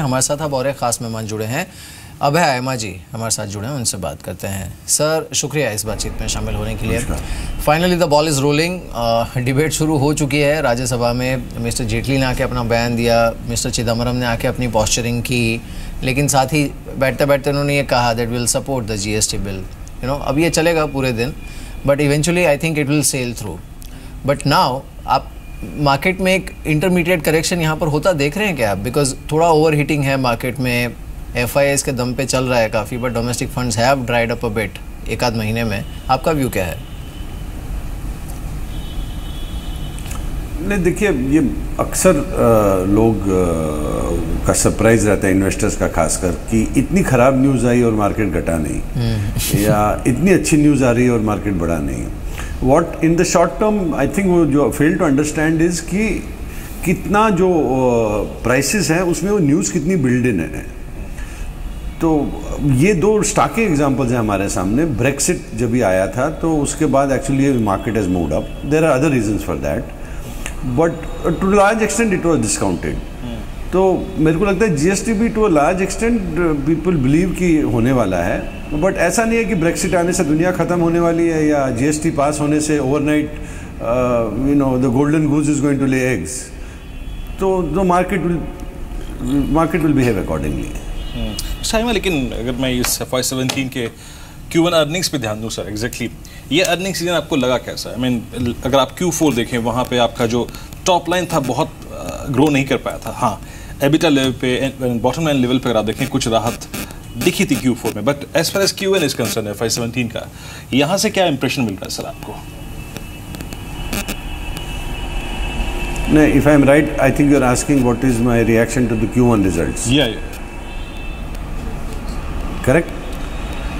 हमारे साथ अब और एक खास मेहमान जुड़े हैं, अभय आयमा जी हमारे साथ जुड़े हैं, उनसे बात करते हैं। सर शुक्रिया इस बातचीत में शामिल होने के लिए। Finally the ball is rolling, debate शुरू हो चुकी है राज्यसभा में। मिस्टर जेटली ने आके अपना बयान दिया, मिस्टर चिदम्बरम ने आके अपनी पॉस्चरिंग की, लेकिन साथ ही बैठते बैठते उन्होंने ये कहा that will support the GST bill. You know अब ये चलेगा पूरे दिन, but eventually I think it will sail through. But now आप मार्केट में एक इंटरमीडिएट करेक्शन यहाँ पर होता देख रहे हैं क्या आप? बिकॉज थोड़ा ओवर हीटिंग है मार्केट में, FIIs के दम पे चल रहा है काफ़ी, but domestic funds have dried up a bit एक आध महीने में। आपका व्यू क्या है? नहीं देखिए, ये अक्सर लोग का सरप्राइज रहता है इन्वेस्टर्स का, खासकर कि इतनी ख़राब न्यूज़ आई और मार्केट घटा नहीं या इतनी अच्छी न्यूज़ आ रही है और मार्केट बढ़ा नहीं। What in the short term I think वो जो फेल टू अंडरस्टैंड इज़ कि कितना जो प्राइसेस हैं उसमें वो न्यूज़ कितनी बिल्ड इन है। तो ये दो स्टाकिंग एग्जांपल्स हैं हमारे सामने। ब्रेक्सिट जब भी आया था तो उसके बाद actually market has moved up. There are other reasons for that, but to large extent it was discounted. तो मेरे को लगता है GST भी to a large extent people believe कि होने वाला है, बट ऐसा नहीं है कि ब्रेक्सिट आने से दुनिया ख़त्म होने वाली है या GST पास होने से overnight you know the golden goose is going to lay eggs. तो the market will behave accordingly. शायद, लेकिन अगर मैं इस FY17 के Q1 अर्निंग्स पे ध्यान दूँ सर, एग्जैक्टली ये अर्निंग सीजन आपको लगा कैसा? आई मीन अगर आप Q4 देखें, वहाँ पे आपका जो टॉप लाइन था बहुत ग्रो नहीं कर पाया था। हाँ, एबिटा लेवल पे, बॉटम लाइन लेवल पे अगर आप देखें कुछ राहत दिखी थी Q4 में, but as far as Q1 is concern FY17 का, यहाँ से क्या इंप्रेशन मिल रहा है सर आपको? नहीं, if I am right, I think you are asking what is my reaction to the Q1 results. Yeah. Correct?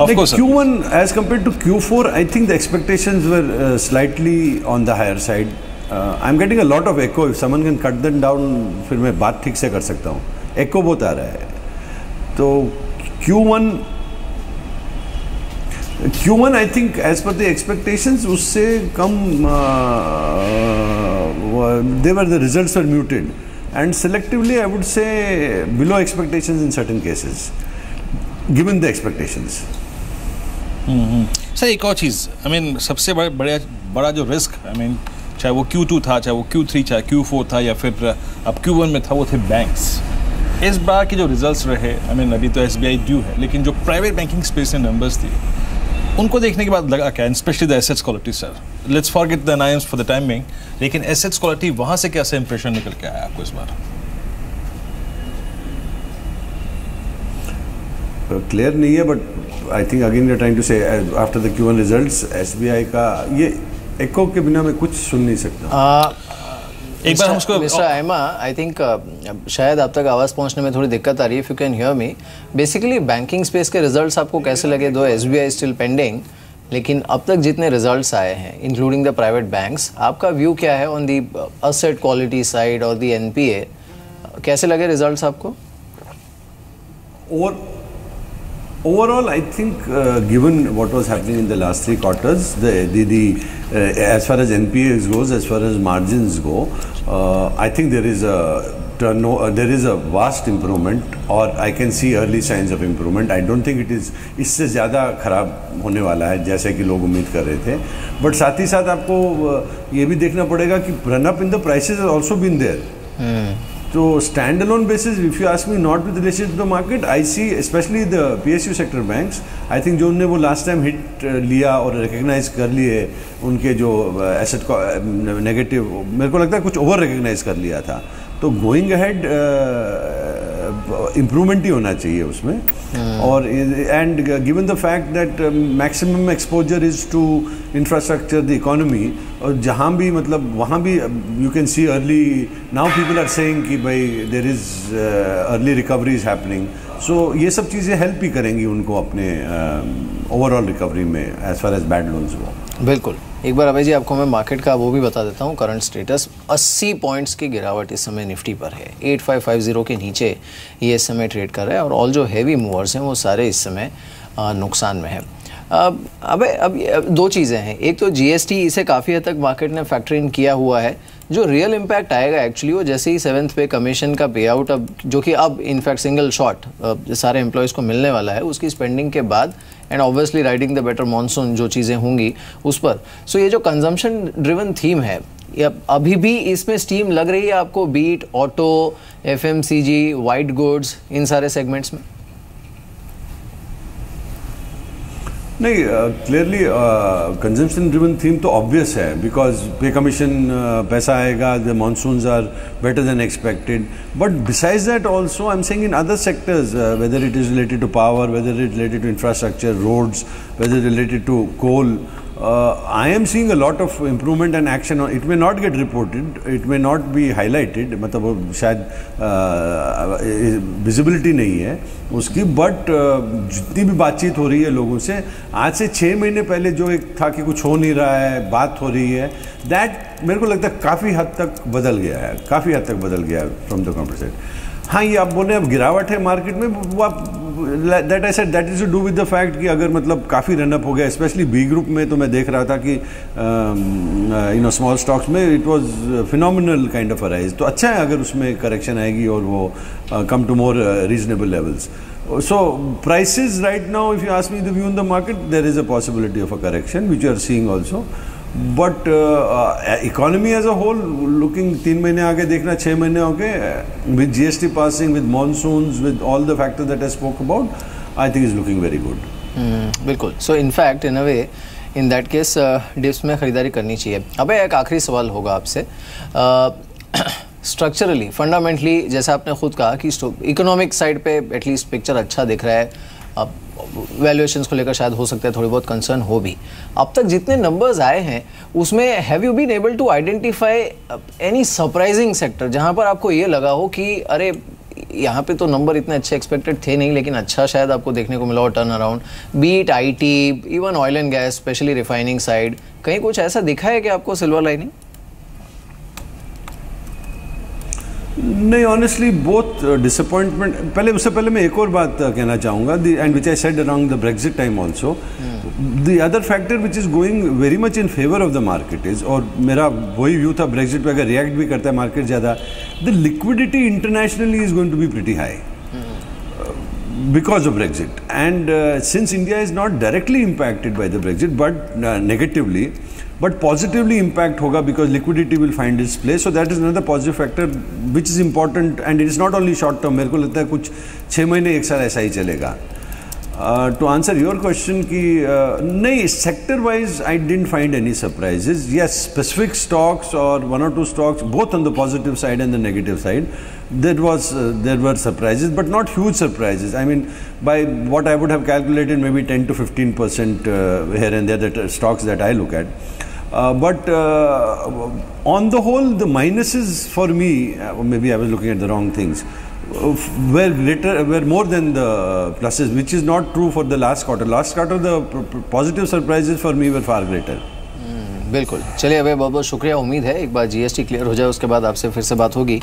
Of course, sir. Q1 as compared to Q4, I think the expectations were slightly on the higher side. I'm getting a lot of echo. If someone can cut them down, फिर मैं बात ठीक से कर सकता हूँ। Echo बहुत आ रहा है। तो Q1 I think as per the expectations उससे कम the results were muted, and selectively I would say below expectations in certain cases, given the expectations. Sir एक और चीज़, आई मीन सबसे बड़ा जो रिस्क, आई मीन चाहे वो Q2 था, चाहे वो Q3, चाहे Q4 था, या फिर अब Q1 में था, वो थे बैंक्स। इस बार के जो रिजल्ट्स रहे, आई मीन अभी तो SBI ड्यू है, लेकिन जो प्राइवेट बैंकिंग स्पेस में नंबर्स थी उनको देखने के बाद लगा क्या, specially the assets quality sir, let's forget the names for the time being, लेकिन एसेट्स क्वालिटी वहाँ से कैसा इंप्रेशन निकल के आया आपको इस बार? क्लियर नहीं है, but I think again you are trying to say after the Q1 results SBI का ये एको के बिना मैं कुछ सुन नहीं सकता। एक बार हम उसको मिस्टर आयमा, आई थिंक शायद आप तक आवाज़ पहुंचने में थोड़ी दिक्कत आ रही है। If you can hear me, basically banking space के रिजल्ट्स आपको कैसे लगे? दो SBI स्टिल पेंडिंग, लेकिन अब तक जितने रिजल्ट्स आए हैं इंक्लूडिंग द प्राइवेट बैंक्स, आपका व्यू क्या है on the asset quality side और दी NPA? कैसे लगे रिजल्ट्स आपको? Overall, I think given what was happening in the last 3 quarters, as far as NPAs goes, as far as margins go, I think there is a vast improvement, or I can see early signs of improvement. I don't think it is इससे ज़्यादा खराब होने वाला है जैसे कि लोग उम्मीद कर रहे थे, बट साथ ही साथ आपको ये भी देखना पड़ेगा कि run up in the prices has also been there. तो stand alone basis, if you ask me, not with relation to the market, I see specially the PSU sector banks, I think जो उन्होंने वो last time hit लिया और recognise कर लिए उनके जो एसेट को नेगेटिव, मेरे को लगता है कुछ ओवर रिकग्नाइज कर लिया था। तो गोइंग अहेड इम्प्रूवमेंट ही होना चाहिए उसमें। और and given the fact that maximum exposure is to infrastructure the economy, और जहाँ भी मतलब वहाँ भी you can see early now people are saying कि भाई there is early recovery is happening. So ये सब चीज़ें हेल्प ही करेंगी उनको अपने ओवरऑल रिकवरी में as far as bad loans हो। बिल्कुल। एक बार अभय जी आपको मैं मार्केट का वो भी बता देता हूँ, करंट स्टेटस 80 पॉइंट्स की गिरावट इस समय निफ्टी पर है, 8550 के नीचे ये इस समय ट्रेड कर रहा है, और ऑल जो हैवी मूवर्स हैं वो सारे इस समय नुकसान में है। अब दो चीज़ें हैं, एक तो जीएसटी इसे काफ़ी हद तक मार्केट ने फैक्टर इन किया हुआ है, जो रियल इम्पैक्ट आएगा एक्चुअली वो जैसे ही 7th पे कमीशन का पे आउट अब जो कि अब इनफैक्ट सिंगल शॉट सारे एम्प्लॉयज़ को मिलने वाला है उसकी स्पेंडिंग के बाद, and obviously riding the better monsoon जो चीज़ें होंगी उस पर। सो ये जो कंजम्पशन ड्रिवन थीम है अभी भी इसमें स्टीम लग रही है आपको, be it auto, FMCG, white goods, इन सारे सेगमेंट्स में? नहीं, क्लियरली कंजम्पशन ड्रिवन थीम तो ऑब्वियस है, बिकॉज पे कमीशन पैसा आएगा, the monsoons are better than expected, but besides that also I am seeing in other sectors, whether it is related to power, whether it related to infrastructure, roads, whether related to coal, I am seeing a lot of improvement and action. It may not get reported, it may not be highlighted, मतलब वो शायद visibility नहीं है उसकी, but जितनी भी बातचीत हो रही है लोगों से, आज से 6 महीने पहले जो एक था कि कुछ हो नहीं रहा है, बात हो रही है, दैट मेरे को लगता है काफ़ी हद तक बदल गया है, काफ़ी हद तक बदल गया है फ्रॉम द कॉर्पोरेट साइड। हाँ, ये आप बोले अब गिरावट है मार्केट में, वो आप that I said that is to do with the fact कि अगर मतलब काफ़ी रनअप हो गया, स्पेशली बी ग्रुप में, तो मैं देख रहा था कि यू नो स्मॉल स्टॉक्स में it was phenomenal kind of a rise, तो अच्छा है अगर उसमें करेक्शन आएगी और वो come to more reasonable levels. So prices right now, if you ask me the view on the market, there is a possibility of a correction which you are seeing also, but economy as a whole looking 3 महीने आगे देखना, 6 महीने आगे, with GST passing, with monsoons, with all the factors that I spoke about, I think is looking very good. बिल्कुल। So in fact in a way in that case dips में खरीदारी करनी चाहिए। अब एक आखिरी सवाल होगा आपसे, स्ट्रक्चरली फंडामेंटली जैसा आपने खुद कहा कि इकोनॉमिक साइड पे एटलीस्ट पिक्चर अच्छा दिख रहा है, अब वैल्यूएशंस को लेकर शायद हो सकता है थोड़ी बहुत कंसर्न हो भी। अब तक जितने नंबर्स आए हैं उसमें have you been able to identify any surprising sector जहां पर आपको ये लगा हो कि अरे यहाँ पे तो नंबर इतने अच्छे एक्सपेक्टेड थे नहीं, लेकिन अच्छा शायद आपको देखने को मिला हो turn around, beat IT, even oil and gas, specially refining side, कहीं कुछ ऐसा दिखा है कि आपको सिल्वर लाइनिंग? नहीं, ऑनेस्टली बोथ डिसअपॉइंटमेंट। पहले उससे पहले मैं एक और बात कहना चाहूँगा, and which I said around the Brexit time also, the other factor which is going very much in favour of the market is, और मेरा वही व्यू था ब्रेक्जिट पे, अगर रिएक्ट भी करता है मार्केट ज़्यादा, the liquidity internationally is going to be pretty high because of Brexit, and since India is not directly impacted by the Brexit but negatively, but positively impact hoga because liquidity will find its place, so that is another positive factor which is important, and it is not only short term, मेरे को लगता है कुछ 6 महीने 1 साल ऐसा ही चलेगा। To answer your question कि नहीं, sector wise I didn't find any surprises. Yes, specific stocks or 1 or 2 stocks, both on the positive side and the negative side, there were surprises, but not huge surprises. I mean, by what I would have calculated, maybe 10 to 15% here and there, the stocks that I look at. But on the whole, the minuses for me, maybe I was looking at the wrong things, were more than the pluses, which is not true for the last quarter. Last quarter, the positive surprises for me were far greater. बिल्कुल। चलिए अभय, बहुत बहुत शुक्रिया। उम्मीद है एक बार GST clear हो जाए उसके बाद आपसे फिर से बात होगी।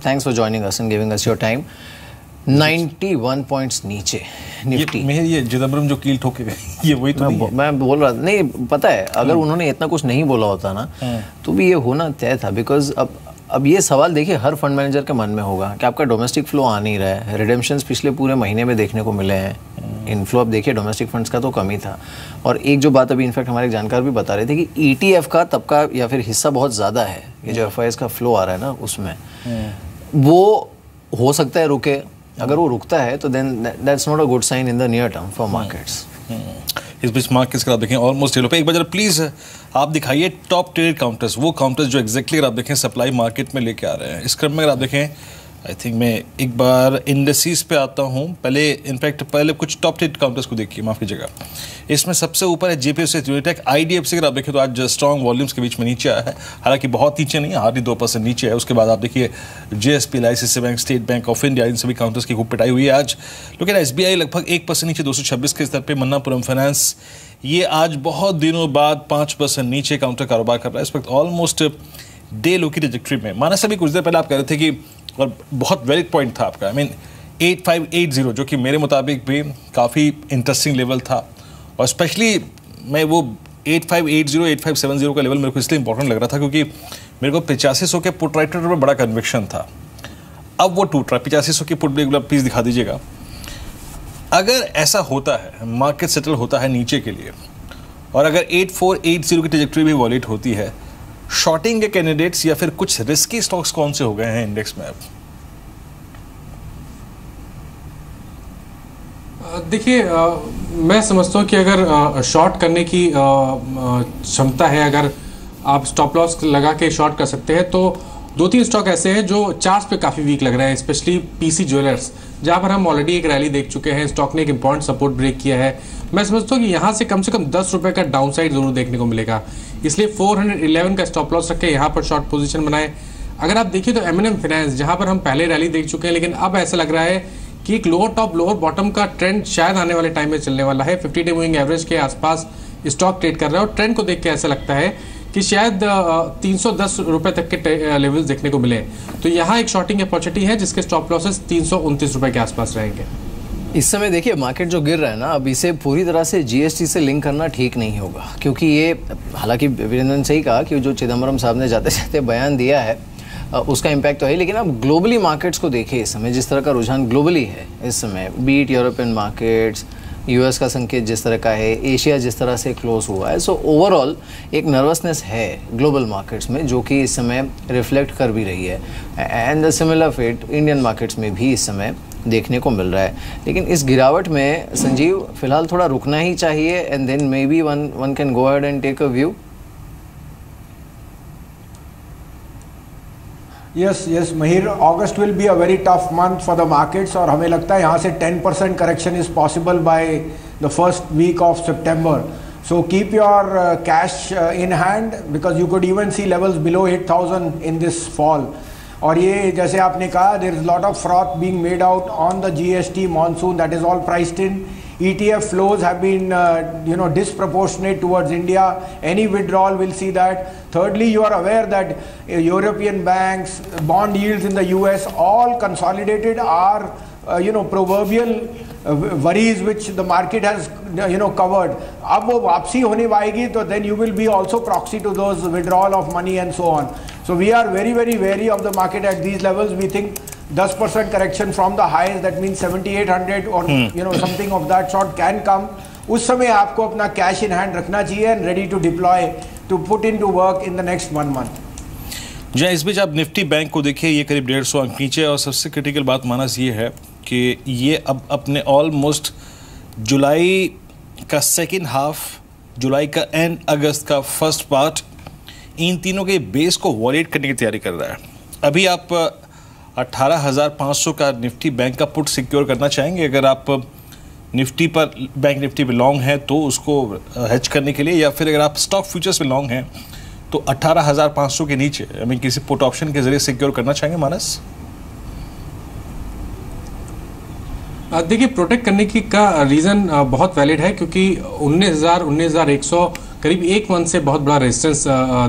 Thanks for joining us and giving us your time. 91 points नीचे निफ्टी। ये चिदम्बरम जो कील ठोके गए, ये वही तो मैं बोल रहा था। नहीं, पता है अगर उन्होंने इतना कुछ नहीं बोला होता ना तो भी ये होना तय था, बिकॉज अब ये सवाल देखिए हर फंड मैनेजर के मन में होगा कि आपका डोमेस्टिक फ्लो आ नहीं रहा है, रिडेम्पशंस पिछले पूरे महीने में देखने को मिले हैं, इनफ्लो अब देखिए डोमेस्टिक फंड्स का तो कम ही था। और एक जो बात अभी इनफैक्ट हमारे जानकार भी बता रहे थे कि ईटीएफ का तबका या फिर हिस्सा बहुत ज़्यादा है, ये जो एफआईएस का फ्लो आ रहा है ना उसमें, वो हो सकता है रुके। अगर वो रुकता है तो then that's not a good sign in the near term for markets. इस बीच मार्केट्स का आप देखें ऑलमोस्ट येलो पे। एक बार जरा प्लीज़ आप दिखाइए टॉप ट्रेड काउंटर्स, वो काउंटर्स जो एग्जैक्टली अगर आप देखें सप्लाई मार्केट में लेके आ रहे हैं। इस क्रम में अगर आप देखें, आई थिंक मैं एक बार इंडेसिस पे आता हूँ। पहले कुछ टॉप ट्रेड काउंटर्स को देखिए, माफ़ कीजिएगा। इसमें सबसे ऊपर है जेपीएफसी, यूनिटेक, आईडीएफसी। अगर आप देखें तो आज स्ट्रॉन्ग वॉल्यूम्स के बीच में नीचे आया है, हालांकि बहुत नीचे नहीं है, हार्डली 2% नीचे है। उसके बाद आप देखिए JSP, ICICI bank, state bank of India, इन सभी काउंटर्स की खूब पिटाई हुई है आज। लेकिन एसबीआई लगभग 1% नीचे 226 के स्तर पर। मन्नापुरम फाइनेंस ये आज बहुत दिनों बाद 5% नीचे काउंटर कारोबार कर रहा है इस वक्त, ऑलमोस्ट डे लो की ट्रैजेक्टरी में। माना सभी कुछ देर पहले आप कह रहे थे कि, और बहुत वैलिड पॉइंट था आपका, 8580 जो कि मेरे मुताबिक भी काफ़ी इंटरेस्टिंग लेवल था, और स्पेशली मैं वो 8580 8570 का लेवल मेरे को इसलिए इंपॉर्टेंट लग रहा था क्योंकि मेरे को 8500 के पुट राइटर में बड़ा कन्विक्शन था। अब वो टूट रहा है। 8500 की पुट ब्रेक प्लीज दिखा दीजिएगा। अगर ऐसा होता है, मार्केट सेटल होता है नीचे के लिए, और अगर 8480 की ट्रैजेक्टरी भी वॉलेट होती है, शॉर्टिंग के कैंडिडेट्स या फिर कुछ रिस्की स्टॉक्स कौन से हो गए हैं इंडेक्स में अब? देखिए, मैं समझता हूँ कि अगर शॉर्ट करने की क्षमता है, अगर आप स्टॉप लॉस लगा के शॉर्ट कर सकते हैं, तो 2-3 स्टॉक ऐसे हैं जो चार्ट्स पे काफ़ी वीक लग रहे हैं, स्पेशली पीसी ज्वेलर्स, जहाँ पर हम ऑलरेडी एक रैली देख चुके हैं। स्टॉक ने एक इंपॉर्टेंट सपोर्ट ब्रेक किया है। मैं समझता हूँ कि यहाँ से कम 10 रुपये का डाउन साइड जरूर देखने को मिलेगा, इसलिए 411 का स्टॉप लॉस रखें, यहाँ पर शॉर्ट पोजीशन बनाए। अगर आप देखिए तो M&M फाइनेंस, जहाँ पर हम पहले रैली देख चुके हैं, लेकिन अब ऐसा लग रहा है कि एक लोअर टॉप लोअर बॉटम का ट्रेंड शायद आने वाले टाइम में चलने वाला है। 50 डे मूविंग एवरेज के आसपास स्टॉक ट्रेड कर रहा है और ट्रेंड को देख के ऐसा लगता है कि शायद 310 रुपए तक के लेवल्स देखने को मिले। तो यहाँ एक शॉर्टिंग अपॉर्चुनिटी है जिसके स्टॉप लॉसेस 329 रुपए के आसपास रहेंगे। इस समय देखिए मार्केट जो गिर रहा है ना, अब इसे पूरी तरह से जीएसटी से लिंक करना ठीक नहीं होगा, क्योंकि ये, हालांकि वीरेंद्र ने सही कहा कि जो चिदम्बरम साहब ने जाते जाते बयान दिया है उसका इम्पैक्ट तो है, लेकिन अब ग्लोबली मार्केट्स को देखिए इस समय जिस तरह का रुझान ग्लोबली है इस समय, बीट यूरोपियन मार्केट्स, यूएस का संकेत जिस तरह का है, एशिया जिस तरह से क्लोज हुआ है, सो ओवरऑल एक नर्वसनेस है ग्लोबल मार्केट्स में जो कि इस समय रिफ्लेक्ट कर भी रही है। And the similar fate Indian markets में भी इस समय देखने को मिल रहा है। लेकिन इस गिरावट में संजीव फिलहाल थोड़ा रुकना ही चाहिए and then maybe one can go ahead and take a view. Yes Mahir, August will be a very tough month for the markets और हमें लगता है यहाँ से 10% correction is possible by the first week of September. So keep your cash in hand because you could even see levels below 8000 in this fall. और ये जैसे आपने कहा, there is lot of froth being made out on the GST monsoon, that is all priced in. ETF flows have been disproportionate towards India. Any withdrawal will see that. Thirdly, you are aware that European banks, bond yields in the US all consolidated are proverbial worries which the market has covered. अब वो वापसी होने वाएगी तो then you will be also proxy to those withdrawal of money and so on. So we are very very wary of the market at these levels. We think 10% correction from the highs, that means 7800 or something of that sort can come. उस समय आपको अपना cash in hand रखना चाहिए and ready to deploy to put into work in the next 1 month. जी, इस बीच आप Nifty bank को देखिए, ये करीब 150 अंक नीचे, और सबसे क्रिटिकल बात मानस ये है कि ये अब अपने ऑलमोस्ट जुलाई का सेकेंड हाफ, जुलाई का एंड, अगस्त का फर्स्ट पार्ट, इन तीनों के बेस को वॉलेट करने की तैयारी कर रहा है। अभी आप 18,500 का निफ्टी बैंक का पुट सिक्योर करना चाहेंगे अगर आप निफ्टी पर, बैंक निफ्टी पे लॉन्ग है तो उसको हेज करने के लिए, या फिर अगर आप स्टॉक फ्यूचर्स पे लॉन्ग हैं तो 18,500 के नीचे किसी पुट ऑप्शन के जरिए सिक्योर करना चाहेंगे मानस? देखिए, प्रोटेक्ट करने की का रीज़न बहुत वैलिड है, क्योंकि 19,100 करीब एक मंथ से बहुत बड़ा रेजिस्टेंस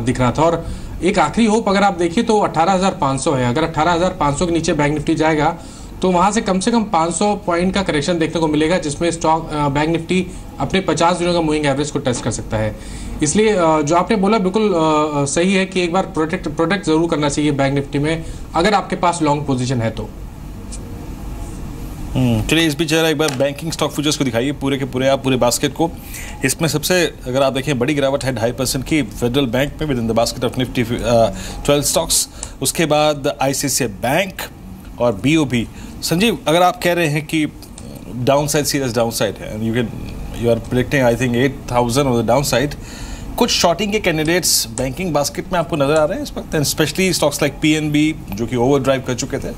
दिख रहा था, और एक आखिरी होप अगर आप देखिए तो 18,500 है। अगर 18,500 के नीचे बैंक निफ्टी जाएगा तो वहां से कम 500 पॉइंट का करेक्शन देखने को मिलेगा, जिसमें स्टॉक बैंक निफ्टी अपने 50 दिनों का मूविंग एवरेज को टेस्ट कर सकता है। इसलिए जो आपने बोला बिल्कुल सही है कि एक बार प्रोटेक्ट जरूर करना चाहिए बैंक निफ्टी में अगर आपके पास लॉन्ग पोजीशन है तो। चलिए, इस बीच जरा एक बार बैंकिंग स्टॉक फ्यूचर्स को दिखाइए पूरे के पूरे, आप पूरे बास्केट को। इसमें सबसे अगर आप देखें बड़ी गिरावट है 2.5% की फेडरल बैंक में within the basket of Nifty 12 stocks. उसके बाद ICICI बैंक और BOB। संजीव, अगर आप कह रहे हैं कि down side, serious down side है, you are predicting I think 8,000 on the down side, कुछ शॉर्टिंग के कैंडिडेट्स बैंकिंग बास्केट में आपको नजर आ रहे हैं इस वक्त, and specially stocks like PNB जो कि ओवर ड्राइव कर चुके थे?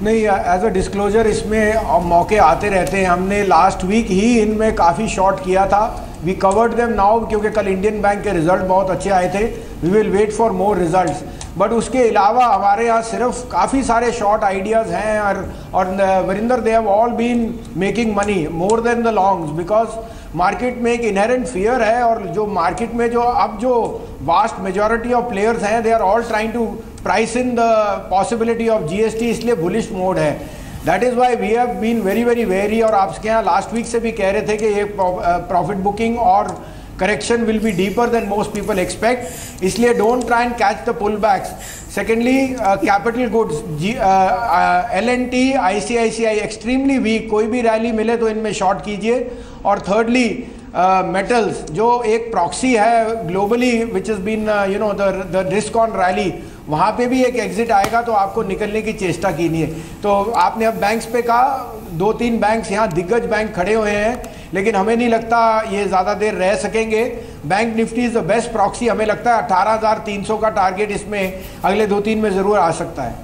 नहीं, एज अ डिस्क्लोजर इसमें मौके आते रहते हैं। हमने लास्ट वीक ही इनमें काफ़ी शॉर्ट किया था। वी कवर्ड देम नाउ क्योंकि कल इंडियन बैंक के रिजल्ट बहुत अच्छे आए थे। We will wait for more results, but उसके अलावा हमारे यहाँ सिर्फ काफ़ी सारे शॉर्ट आइडियाज़ हैं, और Varinder, they have all been making money more than the longs, because market में एक इनहेरेंट फियर है, और जो मार्केट में जो वास्ट मेजॉरिटी ऑफ प्लेयर्स हैं, they are all trying to price in the possibility of GST, इसलिए बुलिश मोड है। That is why we have been very very very, और आपके यहाँ लास्ट वीक से भी कह रहे थे कि ये प्रॉफिट बुकिंग और correction will be deeper than most people expect, इसलिए don't try and catch the pull backs. Secondly, capital goods, L&T, ICICI extremely weak, कोई भी रैली मिले तो इनमें शॉर्ट कीजिए. और थर्डली, मेटल्स जो एक प्रॉक्सी है globally which is been the risk on rally, वहाँ पे भी एक एग्जिट आएगा तो आपको निकलने की चेष्टा कीनी है. तो आपने अब बैंक्स पे कहा, 2-3 बैंक्स यहाँ दिग्गज बैंक खड़े हुए हैं, लेकिन हमें नहीं लगता ये ज़्यादा देर रह सकेंगे. Bank Nifty is the best proxy, हमें लगता है 18,300 का टारगेट इसमें अगले 2-3 में ज़रूर आ सकता है.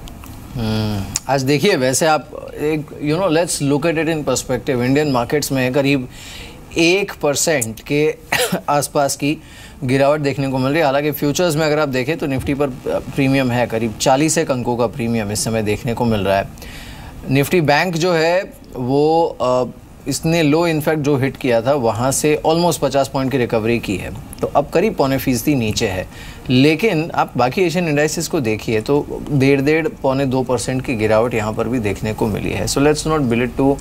आज देखिए, वैसे आप एक let's look at it in perspective. Indian markets में करीब 1% के आसपास की गिरावट देखने को मिल रही है. हालांकि फ्यूचर्स में अगर आप देखें तो निफ्टी पर प्रीमियम है, करीब 41 अंकों का प्रीमियम इस समय देखने को मिल रहा है. निफ्टी बैंक जो है वो इसने लो इनफैक्ट जो हिट किया था वहाँ से ऑलमोस्ट 50 पॉइंट की रिकवरी की है, तो अब करीब 0.25% नीचे है. लेकिन आप बाकी एशियन इंडाइसेस को देखिए तो 1.5-2% की गिरावट यहाँ पर भी देखने को मिली है. So let's not believe to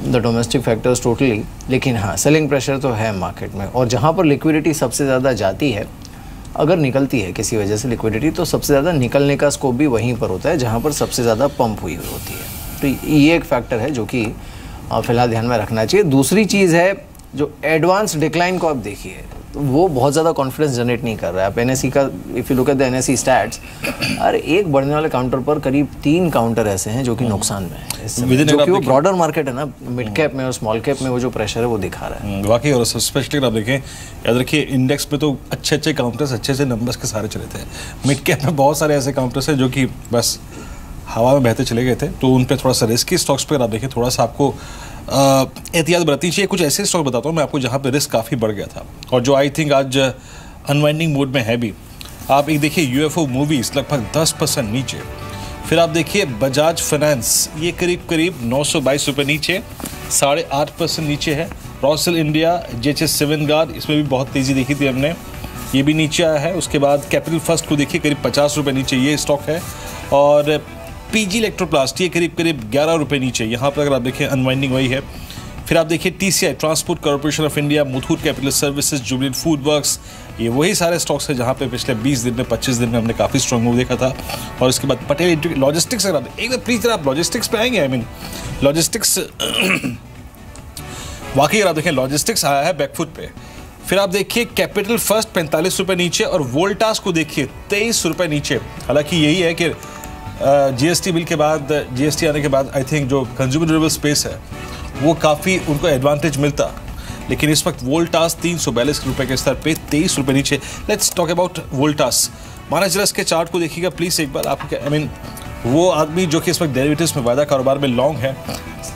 the domestic factors totally, लेकिन हाँ, सेलिंग प्रेशर तो है मार्केट में. और जहाँ पर लिक्विडिटी सबसे ज़्यादा जाती है, अगर निकलती है किसी वजह से लिक्विडिटी, तो सबसे ज़्यादा निकलने का स्कोप भी वहीं पर होता है जहाँ पर सबसे ज़्यादा पंप हुई होती है. तो ये एक फैक्टर है जो कि फिलहाल ध्यान में रखना चाहिए. दूसरी चीज़ है, जो एडवांस डिक्लाइन को आप देखिए तो वो बहुत ज़्यादा कॉन्फिडेंस जनरेट नहीं कर रहा है. आप NSE का if you look at the NSE stats, अरे एक बढ़ने वाले काउंटर पर करीब 3 काउंटर ऐसे हैं जो कि नुकसान में है, जो कि वो ब्रॉडर मार्केट है ना, मिड कैप में और स्मॉल कैप में वो जो प्रेशर है वो दिखा रहा है. वाकई, और स्पेशली आप देखें, याद रखिए, इंडेक्स में तो अच्छे काउंटर्स, अच्छे नंबर्स के सारे चले थे. मिड कैप में बहुत सारे ऐसे काउंटर्स हैं जो कि बस हवा में बहते चले गए थे, तो उन पर थोड़ा सा रिस्की स्टॉक्स पर आप देखें, थोड़ा सा आपको एहतियात बरतनी चाहिए. कुछ ऐसे स्टॉक बताता हूँ मैं आपको जहाँ पे रिस्क काफ़ी बढ़ गया था और जो आई थिंक आज अनवाइंडिंग मोड में है भी. आप एक देखिए, UFO मूवीज़ लगभग 10% नीचे. फिर आप देखिए बजाज फाइनेंस, ये करीब 922 रुपये नीचे, 8.5% नीचे है. रॉसल इंडिया, JHS सेवेनगार्ड, इसमें भी बहुत तेज़ी देखी थी हमने, ये भी नीचे आया है. उसके बाद कैपिटल फर्स्ट को देखिए करीब 50 रुपये नीचे ये स्टॉक है. और PG इलेक्ट्रोप्लास्ट, ये करीब 11 रुपये नीचे, यहाँ पर अगर आप देखें अनवाइंडिंग वही है. फिर आप देखिए TCI, transport corporation of India, Muthoot capital services, Jubilant food works, ये वही सारे स्टॉक्स हैं जहाँ पे पिछले 20 दिन में 25 दिन में हमने काफ़ी स्ट्रॉन्ग मूव देखा था. और उसके बाद पटेल लॉजिस्टिक्स, अगर आप एक प्लीज आप लॉजिस्टिक्स पे आएंगे, आई मीन लॉजिस्टिक्स वाकई अगर आप देखें लॉजिस्टिक्स आया है बैकफुट पे. फिर आप देखिए कैपिटल फर्स्ट 45 रुपये नीचे और वोल्टास को देखिए 23 रुपये नीचे. हालांकि यही है कि GST बिल के बाद, GST आने के बाद आई थिंक जो कंज्यूमर ड्यूरेबल स्पेस है वो काफ़ी उनको एडवांटेज मिलता. लेकिन इस वक्त वोल्टास 342 रुपये के स्तर पे 23 रुपये नीचे. Let's talk about Voltas. माना जरा इसके चार्ट को देखिएगा प्लीज़ एक बार. आपको आई मीन वो आदमी जो कि इस वक्त डेरिवेटिव्स में वायदा कारोबार में लॉन्ग है,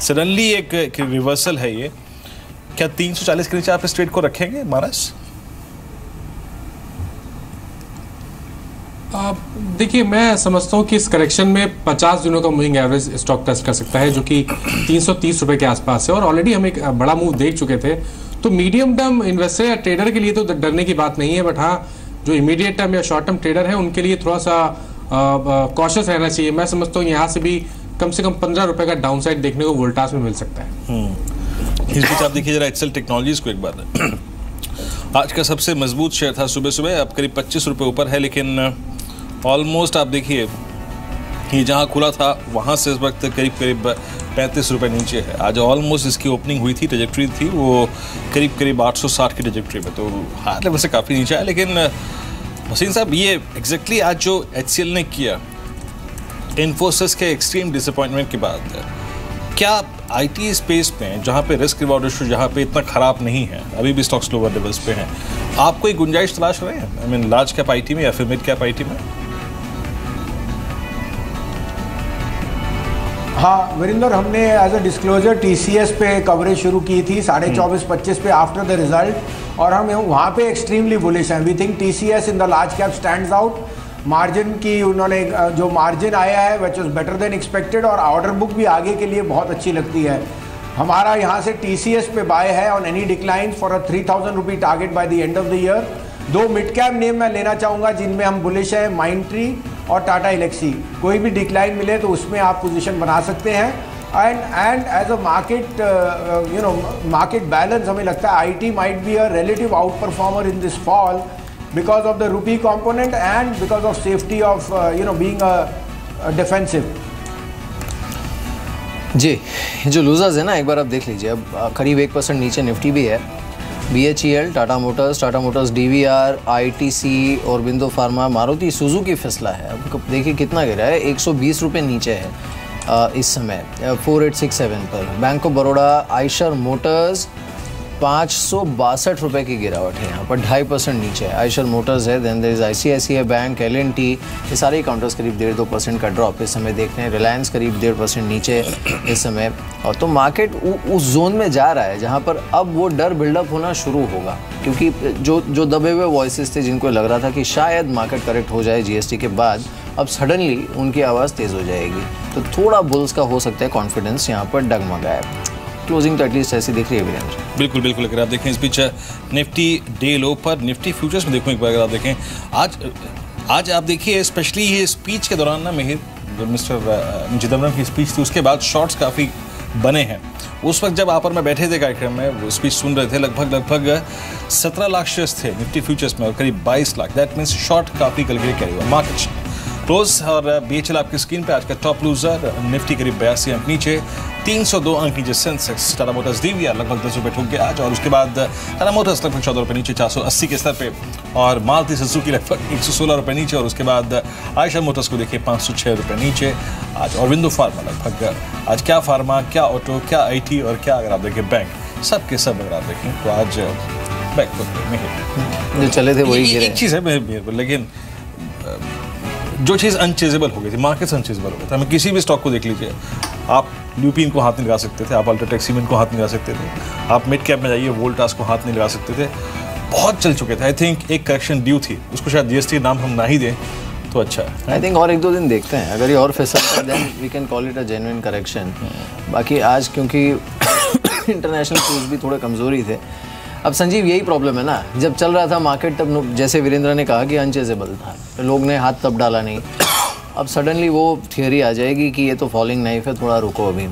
सडनली एक रिवर्सल है ये. क्या 340 के नीचे आप इस ट्रेड को रखेंगे मानस? देखिए, मैं समझता हूँ कि इस करेक्शन में 50 दिनों का मूविंग एवरेज स्टॉक टेस्ट कर सकता है, जो कि 330 रुपये के आसपास है, और ऑलरेडी हम एक बड़ा मूव देख चुके थे. तो मीडियम टर्म इन्वेस्टर या ट्रेडर के लिए तो डरने की बात नहीं है, बट हाँ, जो इमीडिएट टर्म या शॉर्ट टर्म ट्रेडर है उनके लिए थोड़ा सा कॉशियस रहना चाहिए. मैं समझता हूँ यहाँ से भी कम से कम 15 रुपये का डाउन साइड देखने को वोल्टास में मिल सकता है. इस बीच आप देखिए जरा एक्सेल टेक्नोलॉजीज को एक बार. आज का सबसे मजबूत शेयर था सुबह, अब करीब 25 रुपये ऊपर है, लेकिन ऑलमोस्ट आप देखिए ये जहाँ खुला था वहाँ से इस वक्त करीब 35 रुपये नीचे है. आज ऑलमोस्ट इसकी ओपनिंग हुई थी, ट्रजेक्ट्री थी वो करीब 860 की ट्रजेक्ट्री में, तो हाई लेवल से काफ़ी नीचे है. लेकिन हसीन साहब, ये एग्जैक्टली आज जो HCL ने किया इन्फोसिस के एक्सट्रीम डिसअपॉइंटमेंट के बाद, क्या IT स्पेस में जहाँ पे रिस्क रिवॉर्ड रेशियो जहाँ पे इतना ख़राब नहीं है, अभी भी स्टॉक्स लोअर लेवल्स पे हैं, आप कोई गुंजाइश तलाश रहे हैं I mean large cap IT में या फिर मिड कैप IT में? हाँ वीरेंद्र, हमने एज अ डिस्क्लोजर TCS पे कवरेज शुरू की थी 24.5-25 पे आफ्टर द रिजल्ट, और हम वहाँ पे एक्सट्रीमली बुलिश हैं. We think TCS in the large cap stands out. Margin की उन्होंने जो मार्जिन आया है which is better than expected, और ऑर्डर बुक भी आगे के लिए बहुत अच्छी लगती है. हमारा यहाँ से TCS पे बाय है on any decline for a 3000 rupee target by the end of the year. 2 mid cap name मैं लेना चाहूँगा जिनमें हम बुलिश हैं, माइंड ट्री और टाटा एलेक्सी. कोई भी डिक्लाइन मिले तो उसमें आप पोजीशन बना सकते हैं. and as a market market balance हमें लगता है IT might be a relative outperformer in this fall because of the rupee component and because of safety of being a defensive. जी, जो लूजर्स है ना, एक बार आप देख लीजिए, अब करीब 1% नीचे निफ्टी भी है। BHEL, Tata motors, DVR, ITC, Aurobindo pharma, Maruti Suzuki फिसला है। अब देखिए कितना गिरा है, 120 रुपये नीचे है इस समय 4867 पर। Bank of Baroda, Eicher Motors 562 रुपये की गिरावट है यहाँ पर, 2.5% नीचे है। आयशर मोटर्स है, then there is ICICI bank, LNT, ये सारे काउंटर्स करीब 1.5-2% का ड्रॉप इस समय देख रहे हैं। रिलायंस करीब 1.5% नीचे इस समय। और तो मार्केट उस जोन में जा रहा है जहाँ पर अब वो डर बिल्डअप होना शुरू होगा, क्योंकि जो दबे हुए वॉइसेस थे जिनको लग रहा था कि शायद मार्केट करेक्ट हो जाए GST के बाद, अब सडनली उनकी आवाज़ तेज़ हो जाएगी, तो थोड़ा बुल्स का हो सकता है कॉन्फिडेंस यहाँ पर डगमगा है। क्लोजिंग तो एटलीस्ट ऐसी दिख रही है वीरेंद्र। बिल्कुल अगर आप देखें इस बीच निफ्टी डे लो पर, निफ्टी फ्यूचर्स में देखो एक बार अगर आप देखें, आज आप देखिए स्पेशली ये स्पीच के दौरान ना मिहिर, जो मिस्टर चिदम्बरम की स्पीच थी उसके बाद शॉर्ट्स काफ़ी बने हैं। उस वक्त जब आप और मैं बैठे थे कार्यक्रम में, वो स्पीच सुन रहे थे, लगभग 17 लाख शेयर्स थे निफ्टी फ्यूचर्स में और करीब 22 लाख, दैट मीन्स शॉर्ट काफ़ी कल के कैरी हुआ मार्केट क्लोज। और BHEL आपकी स्क्रीन पे आज का टॉप लूजर, निफ्टी करीब 82 अंक नीचे, 302 अंक नीचे सेंसेक्स। टाटा मोटर्स DVR लगभग 10 रुपये ठुक गया आज, और उसके बाद टाटा मोटर्स लगभग 14 रुपये नीचे 480 के स्तर पे, और मारुति सुजुकी लगभग 116 रुपये नीचे, और उसके बाद आयशर मोटर्स को देखिए 506 रुपये नीचे आज। औरबिंदो फार्मा लगभग आज, क्या फार्मा, क्या ऑटो, क्या IT और क्या अगर आप देखें बैंक, सब के सब अगर आप देखें तो आज बैकफुट में जो चले थे वही गिरे। एक चीज़ है लेकिन जो चीज़ अनचेजेबल हो गई थी, मार्केट्स अनचेजेबल हो गए थे। हमें किसी भी स्टॉक को देख लीजिए, आप ल्यूपिन को हाथ नहीं लगा सकते थे, आप अल्ट्राटेक सीमेंट को हाथ नहीं लगा सकते थे, आप मिड कैप में जाइए वोल्टास को हाथ नहीं लगा सकते थे, बहुत चल चुके थे। आई थिंक एक करेक्शन ड्यू थी, उसको शायद GST नाम हम ना ही दें तो अच्छा है। आई थिंक और 1-2 दिन देखते हैं, अगर ये और फिसलता है then we can call it a genuine correction. बाकी आज क्योंकि इंटरनेशनल क्रूज भी थोड़े कमज़ोरी थे। अब संजीव यही प्रॉब्लम है ना, जब चल रहा था मार्केट तब जैसे वीरेंद्र ने कहा कि अनचेजेबल था, तो लोग ने हाथ तब डाला नहीं। अब सडनली वो थियरी आ जाएगी कि ये तो फॉलिंग नाइफ है, थोड़ा रुको अभी।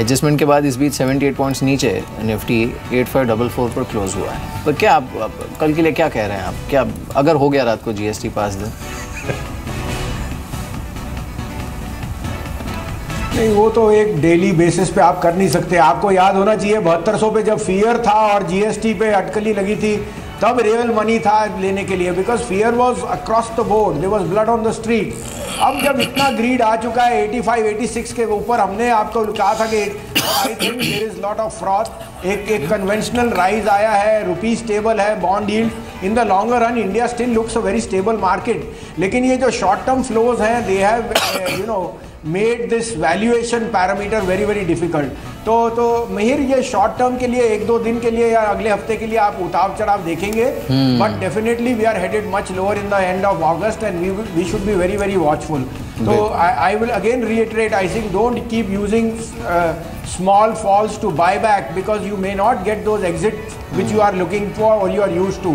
एडजस्टमेंट के बाद इस बीच 78 पॉइंट्स नीचे निफ्टी 8544 पर क्लोज हुआ है। तो क्या आप कल के लिए क्या कह रहे हैं आप, क्या अगर हो गया रात को GST पास दिन? नहीं, वो तो एक डेली बेसिस पे आप कर नहीं सकते। आपको याद होना चाहिए 7200 पे जब फियर था और GST पे अटकली लगी थी, तब रियल मनी था लेने के लिए, because fear was across the board, there was blood on the street. अब जब इतना ग्रीड आ चुका है 85-86 के ऊपर, हमने आपको कहा था कि I think there is lot of fraud. एक कन्वेंशनल राइज आया है, रुपी स्टेबल है, bond yield in the longer run India still looks a very stable market. लेकिन ये जो शॉर्ट टर्म फ्लोज हैं, they have made this valuation parameter very very difficult. तो मिहिर, ये शॉर्ट टर्म के लिए 1-2 दिन के लिए या अगले हफ्ते के लिए आप उतार चढ़ाव देखेंगे, but definitely we are headed much lower in the end of August and we should be very very watchful. तो I will again reiterate, I think don't keep using small falls to buy back, because you may not get those exits which you are looking for or you are used to.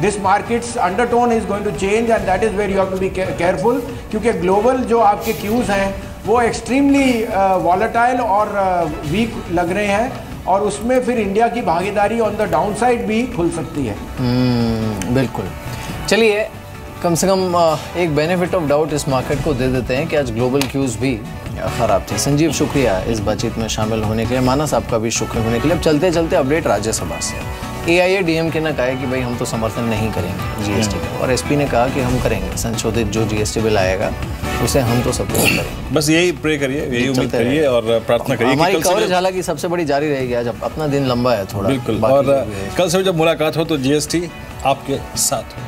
This market's undertone is going to change and that is where you have to be careful, क्योंकि global जो आपके cues हैं वो extremely volatile और week लग रहे हैं, और उसमें फिर इंडिया की भागीदारी ऑन द डाउन साइड भी खुल सकती है। बिल्कुल। चलिए, कम से कम एक बेनिफिट ऑफ डाउट इस मार्केट को दे देते हैं कि आज ग्लोबल क्यूज भी ख़राब थे। संजीव, शुक्रिया इस बातचीत में शामिल होने के लिए। मानस, आपका भी शुक्र होने के लिए। अब चलते चलते अपडेट राज्यसभा से। AIA-DMK ने कहा है कि भाई हम तो समर्थन नहीं करेंगे GST का, और SP ने कहा कि हम करेंगे, संशोधित जो GST बिल आएगा उसे हम तो सपोर्ट करेंगे। बस यही प्रे करिए, यही उम्मीद करिए और प्रार्थना करिए। हमारी कवरेज हालांकि सबसे बड़ी जारी रहेगी, आज अपना दिन लंबा है थोड़ा। बिल्कुल, और कल से जब मुलाकात हो तो GST आपके साथ हो।